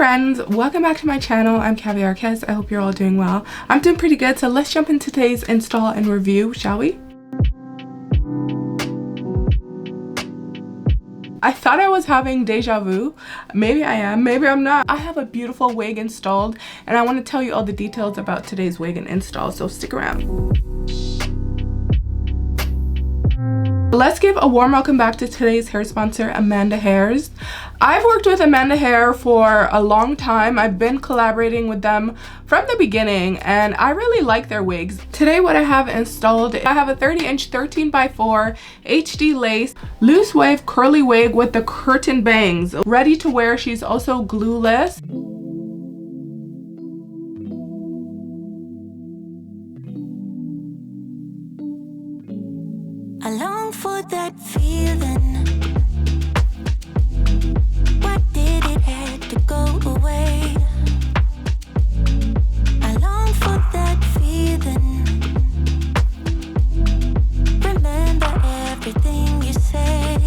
friends, welcome back to my channel. I'm Kaviarkezzy. I hope you're all doing well. I'm doing pretty good, so let's jump into today's install and review, shall we? I thought I was having deja vu. Maybe I am, maybe I'm not. I have a beautiful wig installed and I want to tell you all the details about today's wig and install, so stick around. Let's give a warm welcome back to today's hair sponsor, Amanda Hairs. I've worked with Amanda Hair for a long time. I've been collaborating with them from the beginning and I really like their wigs. Today what I have installed, I have a 30-inch 13x4 HD lace loose wave curly wig with the curtain bangs. Ready to wear. She's also glueless. I long for that feeling. Why did it have to go away? I long for that feeling. Remember everything you said.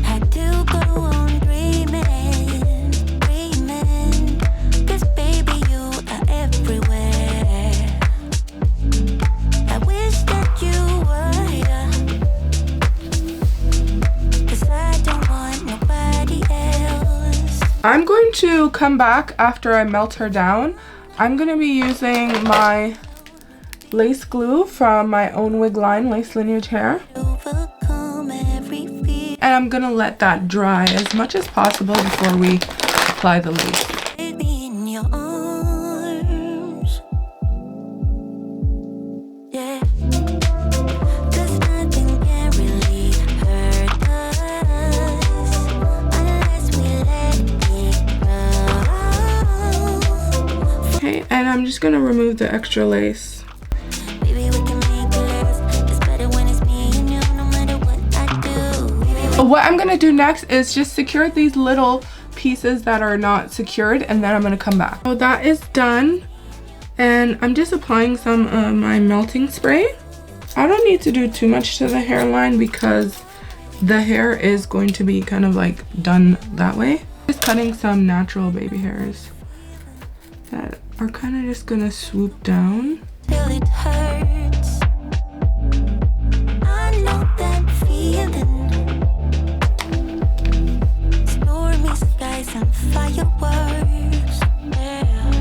Had to go on dreaming, dreaming. 'Cause baby you are everywhere. I wish that you were here. 'Cause I don't want nobody else. I'm going to come back after I melt her down. I'm going to be using my lace glue from my own wig line, Lace Lineage Hair. Overcome every fear. And I'm going to let that dry as much as possible before we apply the lace. Baby in your arms. Yeah. 'Cause nothing can really hurt us unless we let it grow. Okay, and I'm just going to remove the extra lace. Baby, we can make it last. It's better when it's me and you, no matter what I do. What I'm going to do next is just secure these little pieces that are not secured, and then I'm going to come back. So that is done, and I'm just applying some of my melting spray. I don't need to do too much to the hairline because the hair is going to be kind of like done that way. Just cutting some natural baby hairs that are kind of just going to swoop down. Till it hurts. I know that feeling. Stormy skies and fireworks. Yeah.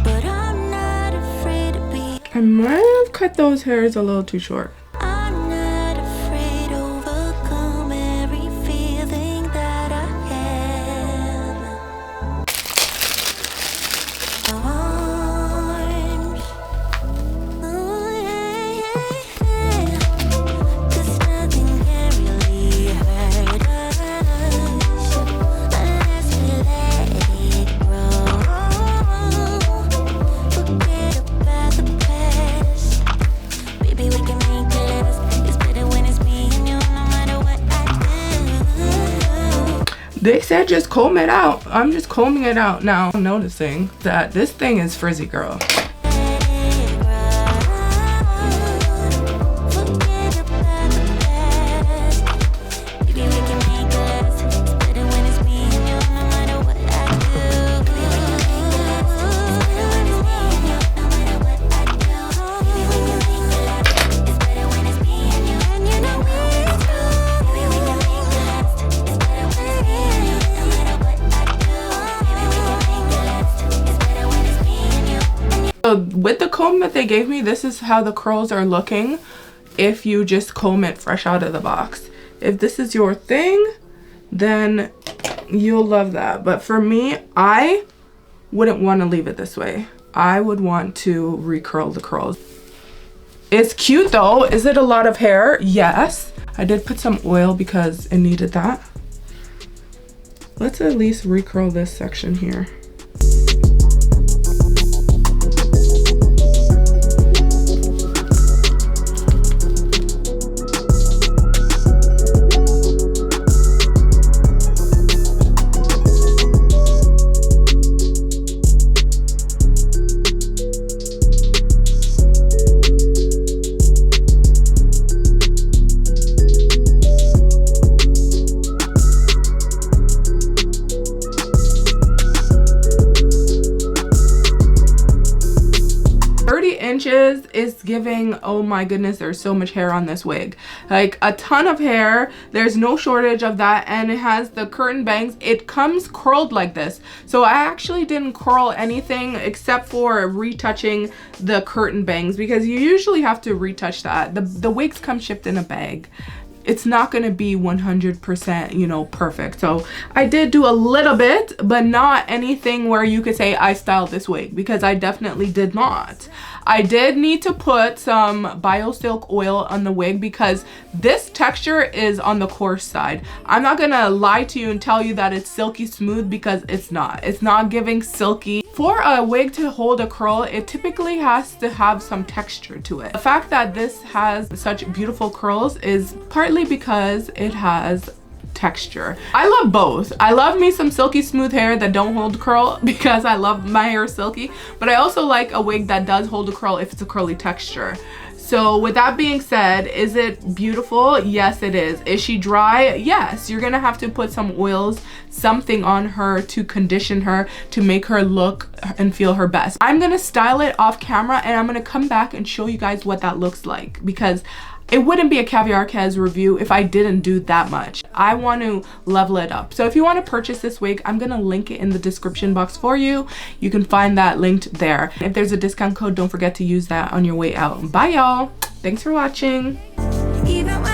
But I'm not afraid to be. I might have cut those hairs a little too short. I'm not afraid to overcome every feeling that I have. Arms. Oh, yeah. 'Cause nothing can really hurt us unless we let it grow. Forget about the past. Baby, we can make it last. It's better when it's me and you, no matter what I do. They said just comb it out. I'm just combing it out now. I'm noticing that this thing is frizzy, girl. Let it grow. Forget about the past. Baby, we can make it last. It's better when it's me and you, no matter what I do. Baby, we can make it last. It's better when it's me and you, no matter what I do. Baby, we can make it last. It's better when it's me and you know it's true. Baby, we can make it last. It's better when it's me and you, no matter what I do. Baby, we can make it last. It's better when it's me and you. So with the comb that they gave me, this is how the curls are looking if you just comb it fresh out of the box. If this is your thing, then you'll love that. But for me, I wouldn't want to leave it this way. I would want to recurl the curls. It's cute though. Is it a lot of hair? Yes. I did put some oil because it needed that. Let's at least recurl this section here. inches is giving, oh my goodness, there's so much hair on this wig. Like a ton of hair. There's no shortage of that, and it has the curtain bangs. It comes curled like this. So I actually didn't curl anything except for retouching the curtain bangs, because you usually have to retouch that. The wigs come shipped in a bag. It's not going to be 100%, you know, perfect. So I did do a little bit, but not anything where you could say I styled this wig, because I definitely did not. I did need to put some BioSilk oil on the wig because this texture is on the coarse side. I'm not gonna lie to you and tell you that it's silky smooth, because it's not. It's not giving silky. For a wig to hold a curl, it typically has to have some texture to it. The fact that this has such beautiful curls is partly because it has texture. I love both. I love me some silky smooth hair that don't hold curl, because I love my hair silky, but I also like a wig that does hold a curl if it's a curly texture. So with that being said, is it beautiful? Yes, it is. Is she dry? Yes. You're gonna have to put some oils, something on her to condition her, to make her look and feel her best. I'm gonna style it off camera, and I'm gonna come back and show you guys what that looks like, because it wouldn't be a caviarkezzy review if I didn't do that much. I want to level it up. So if you want to purchase this wig, I'm gonna link it in the description box for you. You can find that linked there. If there's a discount code, don't forget to use that on your way out. Bye y'all. Thanks for watching. Even when